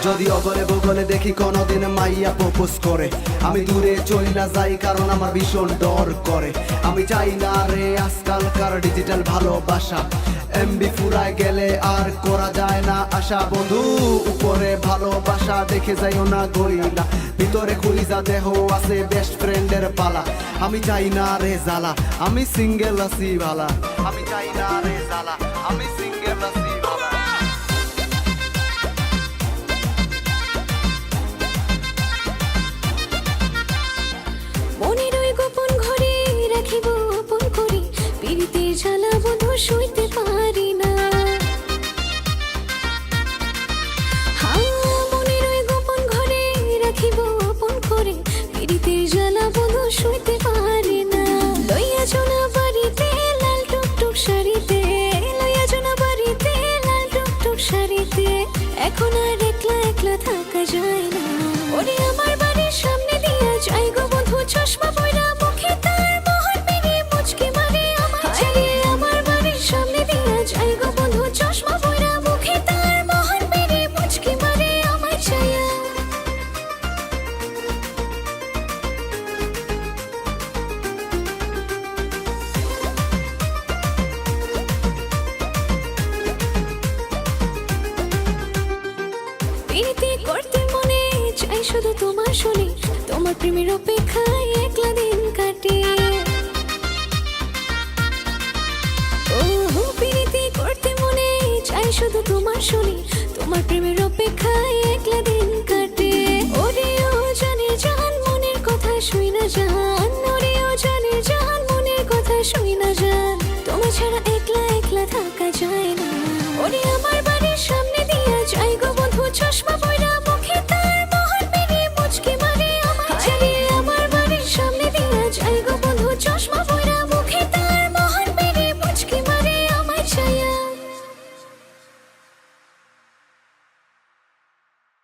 যদি অগলে বগলে দেখি কোনদিন মাইয়া প্রপোজ করে, আমি দূরে চইলা যাই কারণ আমার ভীষণ ডর করে। আমি চাই না রে আজকালকার ডিজিটাল ভালোবাসা, এমবি ফুরায় গেলে আর করা যায় না আশা। বন্ধু উপরে ভালোবাসা দেখে যাইও না গইলা, ভিতরে খুলিজা দেহ আছে বেস্ট ফ্রেন্ডের পালা। আমি চাই না রে জ্বালা, আমি সিঙ্গেল আছি ভালা। আমি চাই না রে জ্বালা, আমি সিঙ্গেল আছি ভালা। মনের ওই গোপন ঘরে রাখিব আপন করে, পিরিতের জ্বালা বন্ধু সইতে পারি না। মনের ওই গোপন ঘরে রাখিব আপন করে, পিরিতের জ্বালা বন্ধু সইতে পারি না। লইয়া জোনা বাড়িতে লাল টুকটুক শাড়িতে, লইয়া জোনা বাড়িতে লাল টুকটুক শাড়িতে, এখন আর একলা একলা থাকা যায় না। ওরে আমার বাড়ির সামনে দিয়া যাই গো বন্ধু চশমা পয়রা, মুখে তার মোহর মেরে মুচকি মারে আমার চাইয়ে। আমার বাড়ির সামনে দিয়া যাই গো বন্ধু চশমা পয়রা, মুখে তার মোহর মেরে মুচকি মারে আমার চাইয়া। প্রীতি করতে মনে চাই শুধু তোমার শুনে, তোমার প্রেমের অপেক্ষায় একলা দিন কাটে। ও প্রীতি করতে মনে চাই শুধু তোমার শুনে, তোমার প্রেমের অপেক্ষায় একলা দিন কাটে। ওরে ও জানে জান মনের কথা শুই না জান, ওরে ও জানে জান মনের কথা শুই না জান, তোমার ছাড়া একলা একলা থাকা যায় না। ওরে আমার বাড়ির সামনে দিয়ে